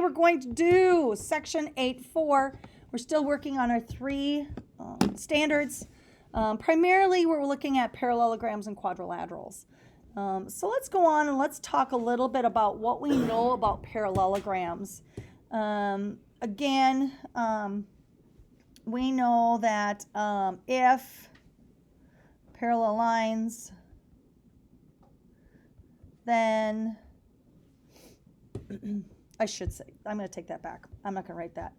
Today we're going to do section 8.4. We're still working on our three standards. Primarily, we're looking at parallelograms and quadrilaterals. So let's go on and let's talk a little bit about what we know about parallelograms. Again, we know that if parallel lines, then I should say, I'm going to take that back. I'm not going to write that.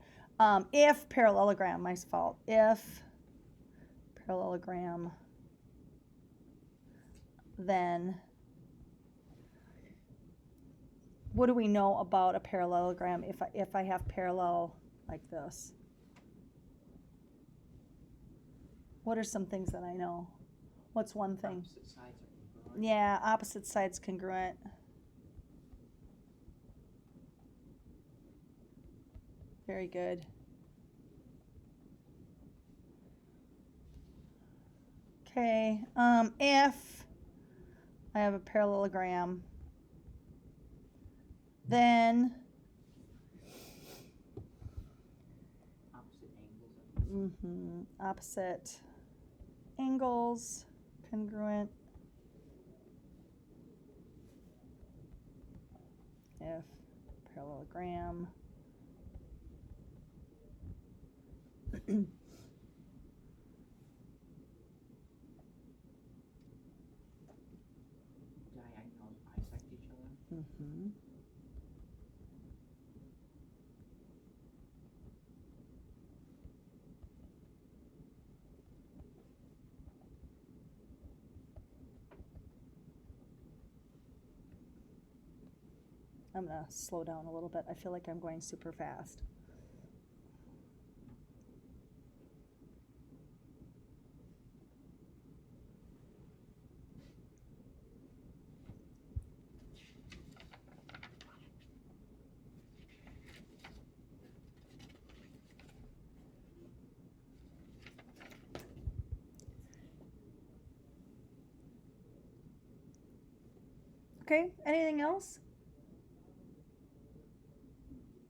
If parallelogram, my fault. If parallelogram, then what do we know about a parallelogram if I have parallel like this? What are some things that I know? What's one thing? Opposite sides are congruent. Yeah, opposite sides congruent. Very good. Okay, if I have a parallelogram, then opposite angles congruent. If parallelogram Diagonals bisect each other. I'm going to slow down a little bit. I feel like I'm going super fast. Okay, anything else?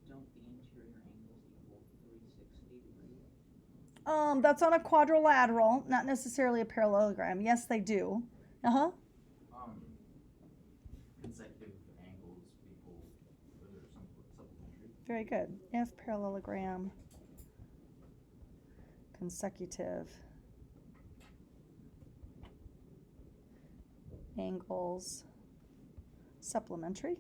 Don't the interior angles equal 360 degrees? That's on a quadrilateral, not necessarily a parallelogram. Yes, they do. Consecutive angles equal, or some supplementary. Very good. If parallelogram, consecutive angles, supplementary.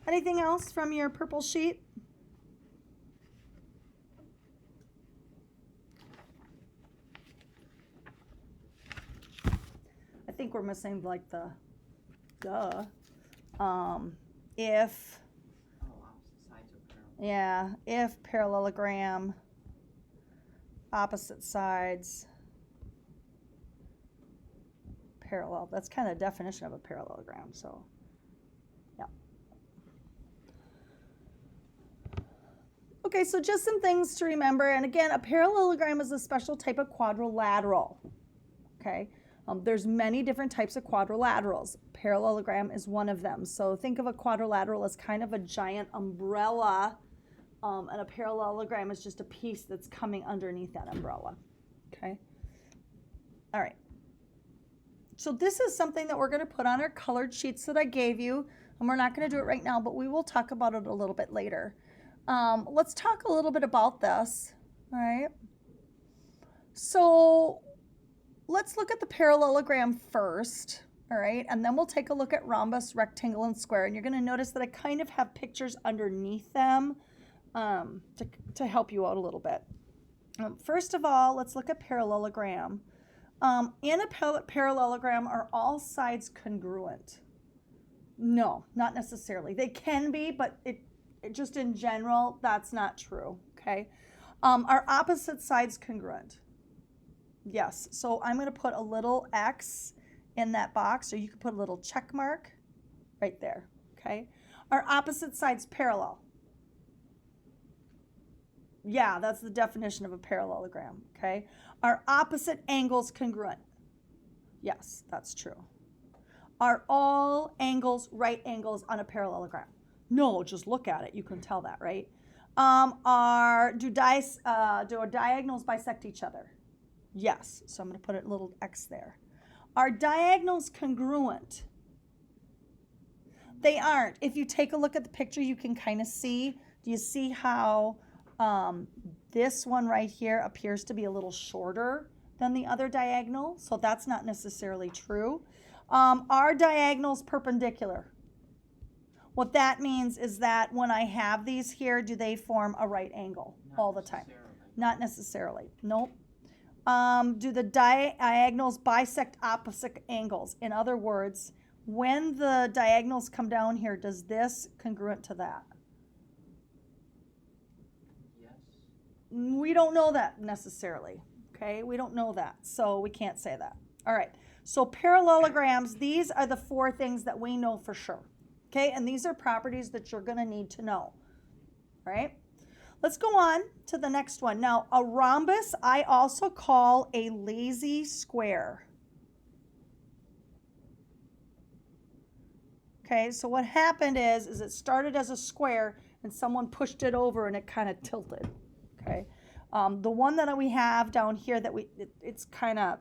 Anything else from your purple sheet? I think we're missing like the if, opposite sides are parallel. yeah, if parallelogram, opposite sides parallel. That's kind of the definition of a parallelogram, so yeah. Okay, so just some things to remember. And again, a parallelogram is a special type of quadrilateral. Okay, there's many different types of quadrilaterals. Parallelogram is one of them. So think of a quadrilateral as kind of a giant umbrella, and a parallelogram is just a piece that's coming underneath that umbrella. Okay, all right. So this is something that we're going to put on our colored sheets that I gave you, and we're not going to do it right now, but we will talk about it a little bit later. Let's talk a little bit about this, all right? So let's look at the parallelogram first, all right? And then we'll take a look at rhombus, rectangle, and square. And you're going to notice that I kind of have pictures underneath them to help you out a little bit. First of all, let's look at parallelogram. In a parallelogram, are all sides congruent? No, not necessarily. They can be, but it just in general, that's not true, okay? Are opposite sides congruent? Yes, so I'm going to put a little X in that box, or you could put a little check mark right there, Okay. Are opposite sides parallel? Yeah, that's the definition of a parallelogram. Okay. Are opposite angles congruent? Yes, that's true. Are all angles right angles on a parallelogram? No, just look at it. You can tell that, right? Do diagonals bisect each other? Yes. So I'm going to put a little X there. Are diagonals congruent? They aren't. If you take a look at the picture, you can kind of see. Do you see how this one right here appears to be a little shorter than the other diagonal? So that's not necessarily true. Are diagonals perpendicular? What that means is that when I have these here, do they form a right angle all the time? Not necessarily. Nope. Do the diagonals bisect opposite angles? In other words, when the diagonals come down here, does this congruent to that? Yes. We don't know that necessarily. Okay, we don't know that, so we can't say that. All right, so parallelograms, these are the 4 things that we know for sure. Okay, and these are properties that you're going to need to know. All right, let's go on to the next one. Now, a rhombus I also call a lazy square. Okay, so what happened is it started as a square and someone pushed it over and it kind of tilted. Okay, the one that we have down here that it's kind of,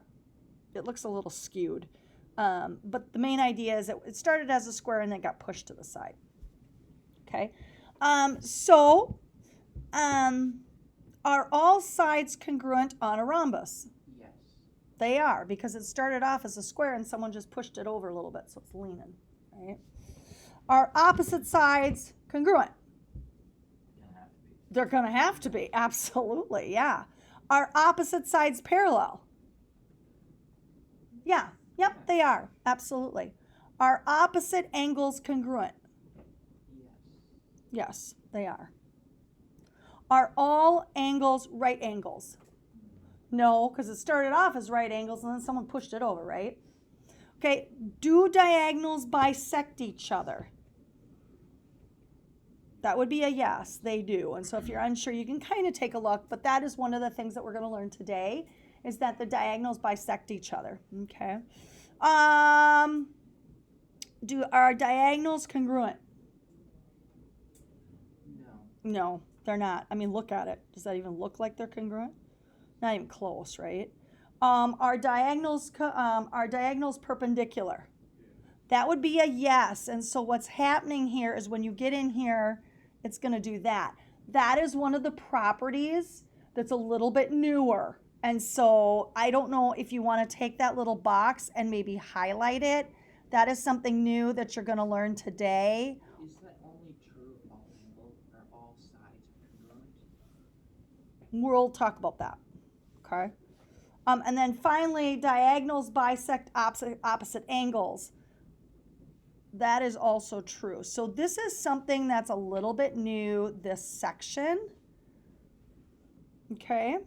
it looks a little skewed. But the main idea is that it started as a square and then got pushed to the side. Okay, are all sides congruent on a rhombus? Yes. They are, because it started off as a square and someone just pushed it over a little bit, so it's leaning, right? Are opposite sides congruent? They're going to have to be, absolutely, yeah. Are opposite sides parallel? Yeah, yep, they are, absolutely. Are opposite angles congruent? Yes. Yes, they are. Are all angles right angles? No, because it started off as right angles and then someone pushed it over, right? Okay, do diagonals bisect each other? That would be a yes, they do. And so if you're unsure, you can kind of take a look, but that is one of the things that we're going to learn today, is that the diagonals bisect each other, okay? Are diagonals congruent? No. No, they're not. I mean, look at it. Does that even look like they're congruent? Not even close, right? Are diagonals perpendicular? That would be a yes. And so what's happening here is when you get in here, it's going to do that. That is one of the properties that's a little bit newer. And so I don't know if you want to take that little box and maybe highlight it. That is something new that you're going to learn today. Is that only true if all angles or all sides are congruent? We'll talk about that. Okay. And then finally, diagonals bisect opposite angles. That is also true. So this is something that's a little bit new, this section. Okay.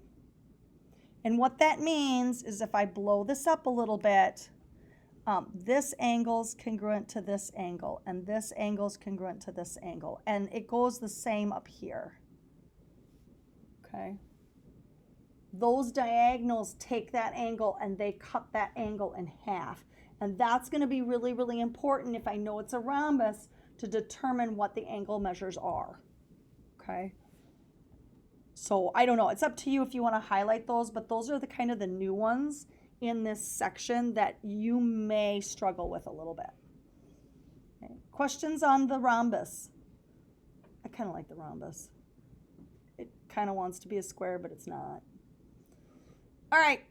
And what that means is if I blow this up a little bit, this angle's congruent to this angle, and this angle's congruent to this angle. And it goes the same up here. Okay. Those diagonals take that angle and they cut that angle in half. And that's going to be really, really important if I know it's a rhombus to determine what the angle measures are. Okay. So I don't know. It's up to you if you want to highlight those, but those are the kind of the new ones in this section that you may struggle with a little bit. Okay. Questions on the rhombus? I kind of like the rhombus. It kind of wants to be a square, but it's not. All right.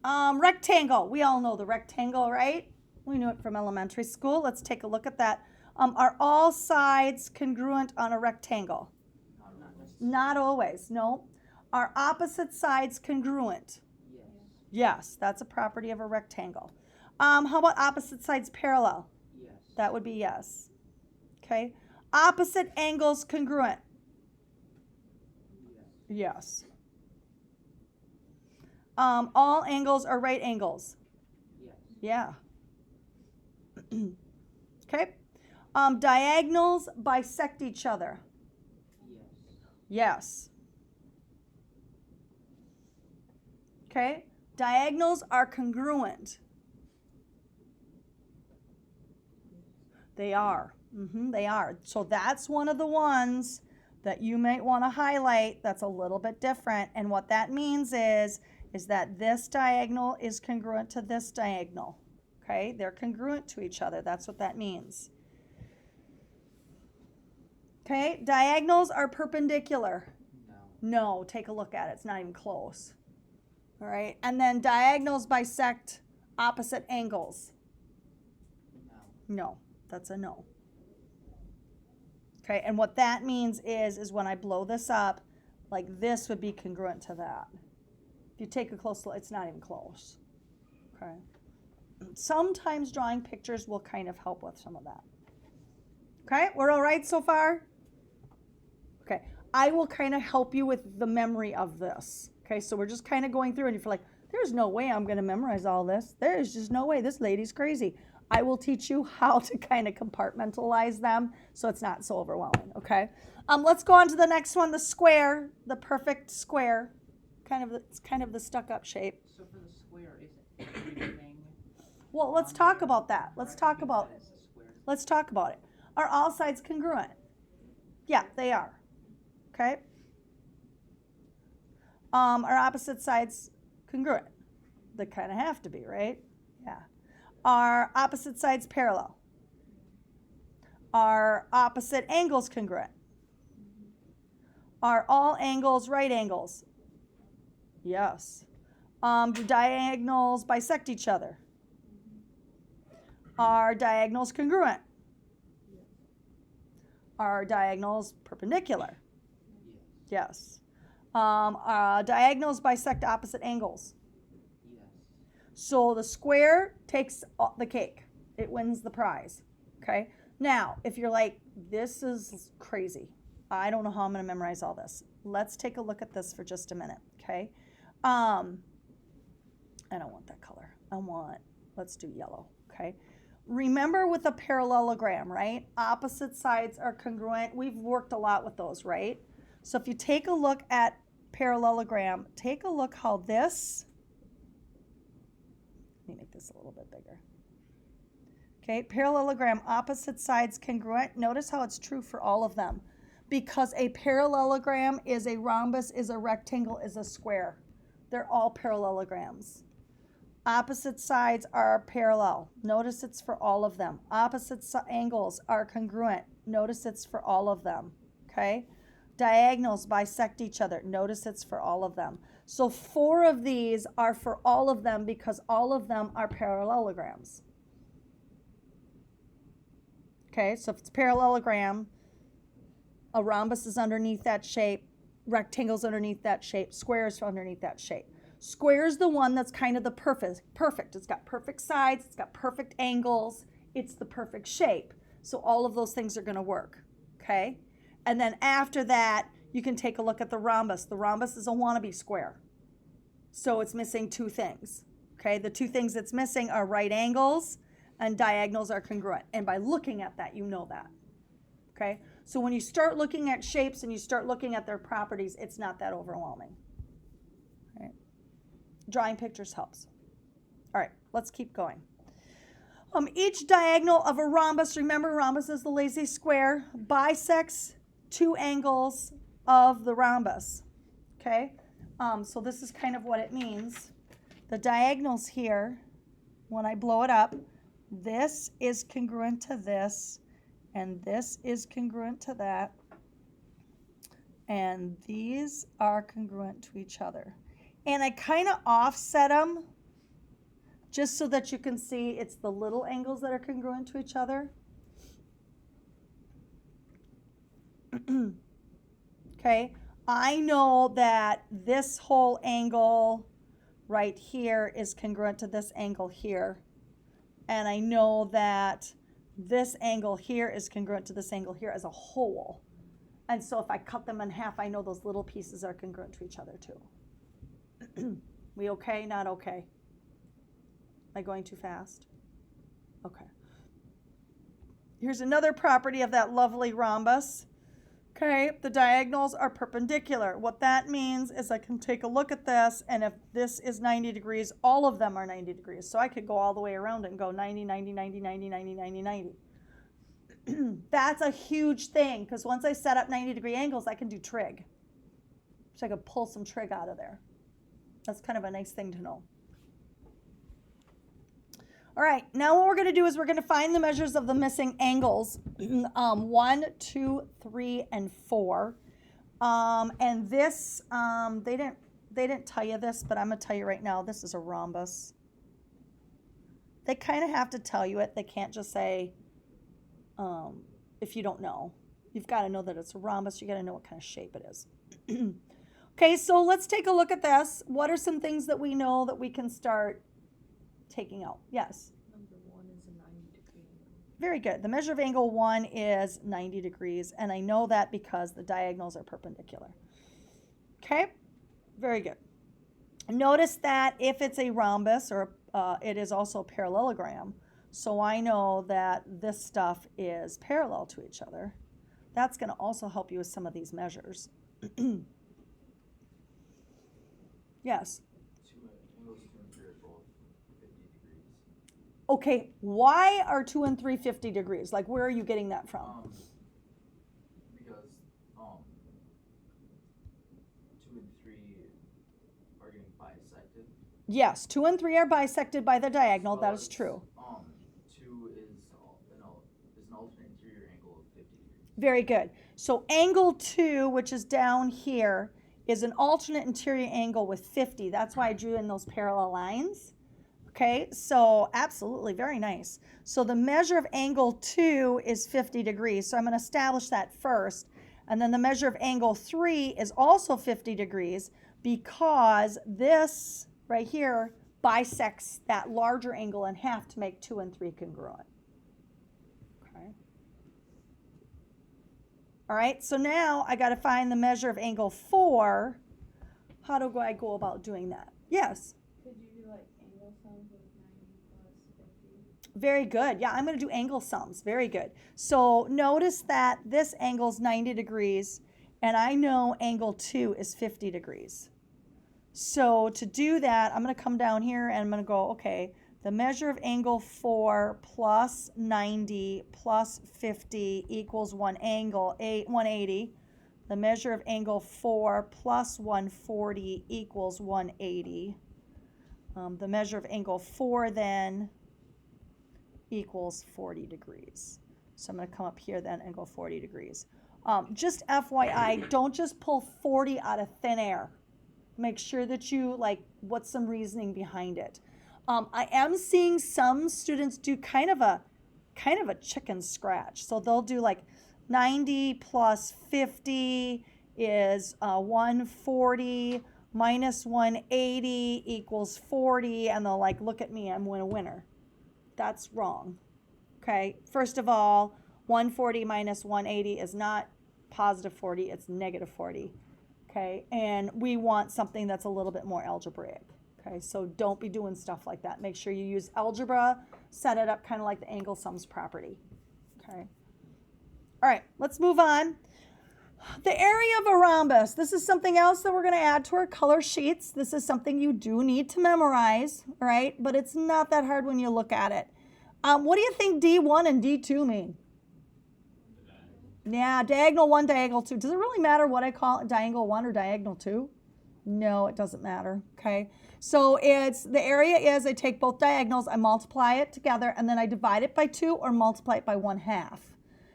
Rectangle. We all know the rectangle, right? We knew it from elementary school. Let's take a look at that. Are all sides congruent on a rectangle? Not always, no. Are opposite sides congruent? Yes. Yes, that's a property of a rectangle. How about opposite sides parallel? Yes. That would be yes. Okay. Opposite angles congruent? Yes. Yes. All angles are right angles? Yes. Yeah. Okay. Diagonals bisect each other. Yes. Yes. Okay? Diagonals are congruent. They are. They are. So that's one of the ones that you might want to highlight that's a little bit different. And what that means is that this diagonal is congruent to this diagonal. Okay? They're congruent to each other. That's what that means. Okay? Diagonals are perpendicular. No. No, take a look at it. It's not even close. All right? And then diagonals bisect opposite angles. No. No, that's a no. Okay, and what that means is when I blow this up, like this would be congruent to that. If you take a close look, it's not even close. Okay. Sometimes drawing pictures will kind of help with some of that. Okay, we're all right so far? Okay, I will kind of help you with the memory of this. Okay, so we're just kind of going through, and if you're like, there's no way I'm going to memorize all this. There's just no way. This lady's crazy. I will teach you how to kind of compartmentalize them so it's not so overwhelming, okay? Let's go on to the next one, the square, the perfect square. It's kind of the stuck-up shape. So for the square, is everything? Well, let's talk about that. Let's talk about it. Are all sides congruent? Yeah, they are. Okay? Are opposite sides congruent? They kind of have to be, right? Yeah. Are opposite sides parallel? Are opposite angles congruent? Are all angles right angles? Yes. Do diagonals bisect each other? Are diagonals congruent? Are diagonals perpendicular? Yes. Yes. Diagonals bisect opposite angles. Yes. So the square takes the cake. It wins the prize. Okay? Now, if you're like, this is crazy. I don't know how I'm going to memorize all this. Let's take a look at this for just a minute. Okay? I don't want that color. Let's do yellow. Okay? Remember with a parallelogram, right? Opposite sides are congruent. We've worked a lot with those, right? So if you take a look at parallelogram, take a look how this, let me make this a little bit bigger. Okay, parallelogram, opposite sides congruent. Notice how it's true for all of them. Because a parallelogram is a rhombus, is a rectangle, is a square. They're all parallelograms. Opposite sides are parallel. Notice it's for all of them. Opposite angles are congruent. Notice it's for all of them. Okay? Diagonals bisect each other. Notice it's for all of them. So 4 of these are for all of them because all of them are parallelograms. Okay, so if it's parallelogram, a rhombus is underneath that shape, rectangles underneath that shape, squares underneath that shape. Square is the one that's kind of the perfect. It's got perfect sides, it's got perfect angles, it's the perfect shape. So all of those things are going to work, okay? And then after that, you can take a look at the rhombus. The rhombus is a wannabe square. So it's missing 2 things, okay? The 2 things it's missing are right angles and diagonals are congruent. And by looking at that, you know that, okay? So when you start looking at shapes and you start looking at their properties, it's not that overwhelming. Drawing pictures helps. All right, let's keep going. Each diagonal of a rhombus, remember rhombus is the lazy square, bisects 2 angles of the rhombus. Okay, so this is kind of what it means. The diagonals here, when I blow it up, this is congruent to this, and this is congruent to that, and these are congruent to each other. And I kind of offset them just so that you can see it's the little angles that are congruent to each other. Okay, I know that this whole angle right here is congruent to this angle here. And I know that this angle here is congruent to this angle here as a whole. And so if I cut them in half, I know those little pieces are congruent to each other too. We okay? Not okay? Am I going too fast? Okay. Here's another property of that lovely rhombus. Okay, the diagonals are perpendicular. What that means is I can take a look at this, and if this is 90 degrees, all of them are 90 degrees. So I could go all the way around it and go 90, 90, 90, 90, 90, 90, 90. That's a huge thing, because once I set up 90-degree angles, I can do trig. So I could pull some trig out of there. That's kind of a nice thing to know. All right, now what we're going to do is we're going to find the measures of the missing angles, 1, 2, 3, and 4. And this, they didn't tell you this, but I'm going to tell you right now, this is a rhombus. They kind of have to tell you it. They can't just say, if you don't know. You've got to know that it's a rhombus. You got to know what kind of shape it is. Okay, so let's take a look at this. What are some things that we know that we can start taking out? Yes? Number 1 is a 90-degree angle. Very good. The measure of angle 1 is 90 degrees, and I know that because the diagonals are perpendicular. Okay? Very good. Notice that if it's a rhombus, or it is also a parallelogram, so I know that this stuff is parallel to each other. That's going to also help you with some of these measures. Yes? Angles 2 and 3 are both 50 degrees. Okay, why are 2 and 3 50 degrees? Like, where are you getting that from? Because 2 and 3 are getting bisected. Yes, 2 and 3 are bisected by the diagonal. That is But, true. 2 is an alternate interior angle of 50 degrees. Very good. So angle 2, which is down here, is an alternate interior angle with 50. That's why I drew in those parallel lines. Okay, so absolutely, very nice. So the measure of angle 2 is 50 degrees. So I'm going to establish that first. And then the measure of angle 3 is also 50 degrees because this right here bisects that larger angle in half to make 2 and 3 congruent. Okay. All right, so now I got to find the measure of angle 4. How do I go about doing that? Yes? Could you do like angle sums with 90 plus 50? Very good. Yeah, I'm going to do angle sums. Very good. So notice that this angle is 90 degrees, and I know angle 2 is 50 degrees. So to do that, I'm going to come down here, and I'm going to go, okay, the measure of angle 4 plus 90 plus 50 equals 180. The measure of angle 4 plus 140 equals 180. The measure of angle 4 then equals 40 degrees. So I'm going to come up here then and go 40 degrees. Just FYI, don't just pull 40 out of thin air. Make sure that you, what's some reasoning behind it. I am seeing some students do kind of a chicken scratch. So they'll do 90 plus 50 is 140 minus 180 equals 40, and they'll look at me, I'm a winner. That's wrong. Okay, first of all, 140 minus 180 is not positive 40, it's negative 40. Okay, and we want something that's a little bit more algebraic. Okay, so don't be doing stuff like that. Make sure you use algebra, set it up kind of like the angle sums property. Okay. All right, let's move on. The area of a rhombus. This is something else that we're going to add to our color sheets. This is something you do need to memorize, all right? But it's not that hard when you look at it. What do you think D1 and D2 mean? Yeah, diagonal 1, diagonal 2. Does it really matter what I call it, diagonal 1 or diagonal 2? No, it doesn't matter, okay? So the area is I take both diagonals, I multiply it together, and then I divide it by 2 or multiply it by 1/2.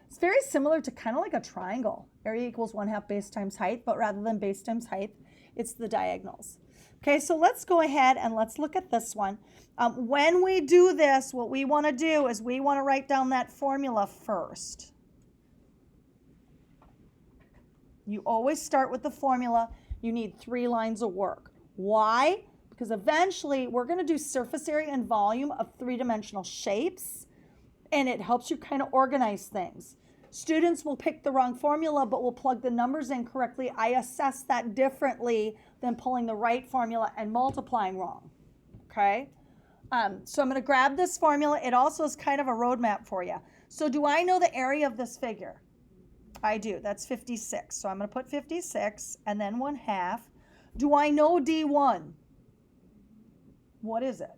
It's very similar to kind of like a triangle. Area equals 1/2 base times height, but rather than base times height, it's the diagonals. Okay, so let's go ahead and let's look at this one. When we do this, what we want to do is we want to write down that formula first. You always start with the formula. You need 3 lines of work. Why? Because eventually we're going to do surface area and volume of 3-dimensional shapes, and it helps you kind of organize things. Students will pick the wrong formula, but will plug the numbers in correctly. I assess that differently than pulling the right formula and multiplying wrong. Okay? So I'm going to grab this formula. It also is kind of a roadmap for you. So do I know the area of this figure? I do. That's 56. So I'm going to put 56 and then 1/2. Do I know D1? What is it?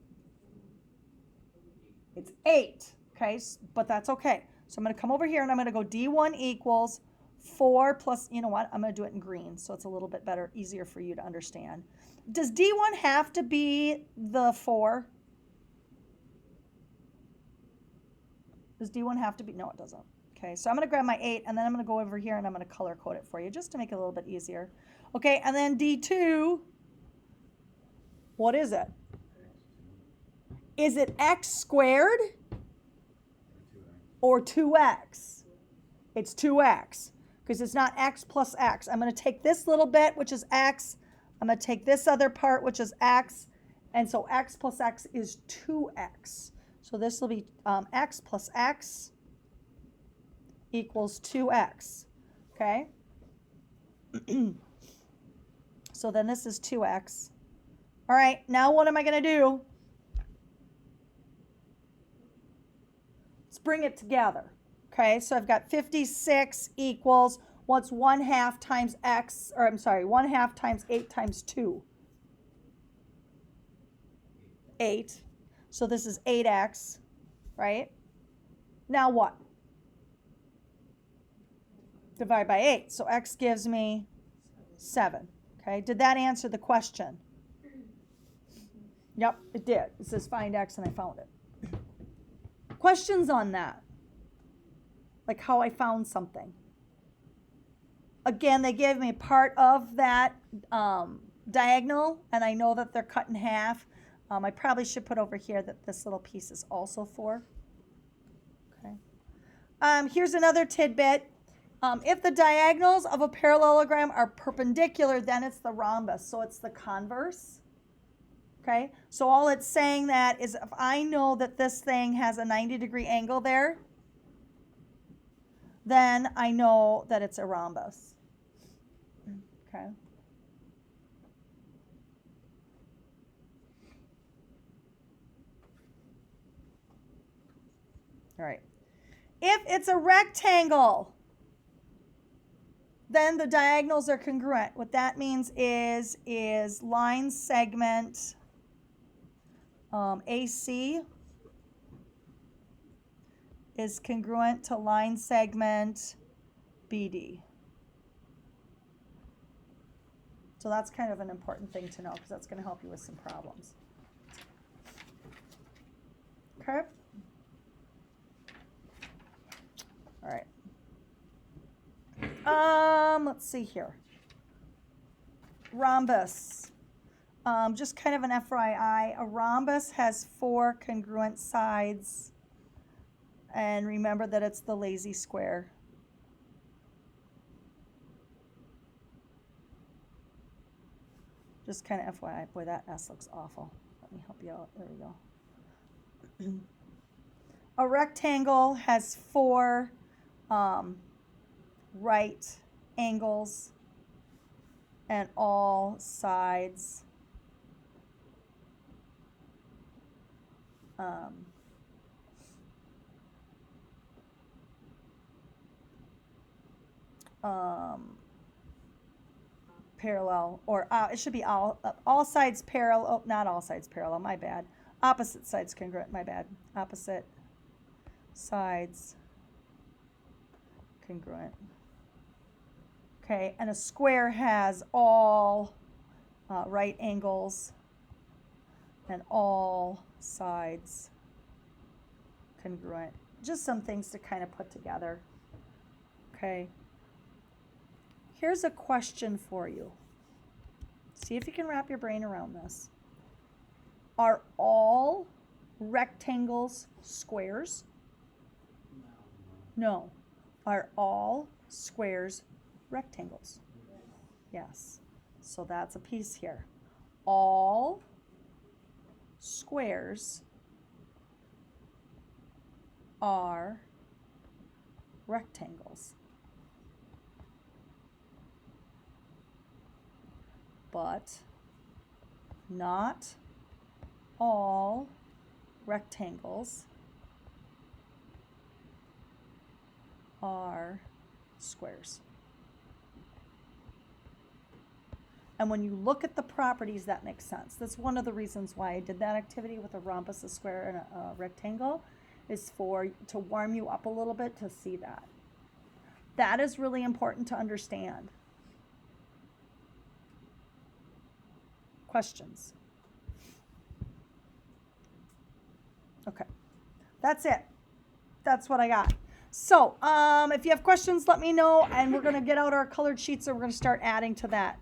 It's 8. Okay, but that's okay. So I'm going to come over here and I'm going to go D1 equals 4 plus, you know what? I'm going to do it in green so it's a little bit better, easier for you to understand. Does D1 have to be the 4? Does D1 have to be? No, it doesn't. Okay, so I'm going to grab my 8 and then I'm going to go over here and I'm going to color code it for you just to make it a little bit easier. Okay, and then D2, what is it? Is it x squared or 2x? It's 2x because it's not x plus x. I'm going to take this little bit, which is x. I'm going to take this other part, which is x. And so x plus x is 2x. So this will be x plus x equals 2x. Okay? So then this is 2x. All right, now what am I going to do? Let's bring it together. Okay, so I've got 56 equals, what's 1/2 times x, or I'm sorry, 1/2 times 8 times 2? 8. So this is 8x, right? Now what? Divide by 8. So x gives me 7. Okay, did that answer the question? Yep, it did. It says find x and I found it. Questions on that? Like how I found something. Again, they gave me part of that diagonal, and I know that they're cut in half. I probably should put over here that this little piece is also 4. Okay. Here's another tidbit. If the diagonals of a parallelogram are perpendicular, then it's the rhombus, so it's the converse. Okay, so all it's saying that is if I know that this thing has a 90-degree angle there, then I know that it's a rhombus. Okay. All right. If it's a rectangle, then the diagonals are congruent. What that means is line segment AC is congruent to line segment BD. So that's kind of an important thing to know because that's going to help you with some problems. Okay. All right. Let's see here. Rhombus. Just kind of an FYI, a rhombus has 4 congruent sides. And remember that it's the lazy square. Just kind of FYI. Boy, that S looks awful. Let me help you out. There we go. A rectangle has 4 right angles and all sides. Parallel, or it should be all sides parallel. Oh, not all sides parallel. My bad. Opposite sides congruent. My bad. Opposite sides congruent. Okay, and a square has all right angles and all sides congruent. Just some things to kind of put together. Okay. Here's a question for you. See if you can wrap your brain around this. Are all rectangles squares? No. Are all squares rectangles? Yes. So that's a piece here. All squares are rectangles. But not all rectangles are squares. And when you look at the properties, that makes sense. That's one of the reasons why I did that activity with a rhombus, a square, and a rectangle, is to warm you up a little bit to see that. That is really important to understand. Questions? Okay, that's it. That's what I got. So if you have questions, let me know, and we're going to get out our colored sheets and we're going to start adding to that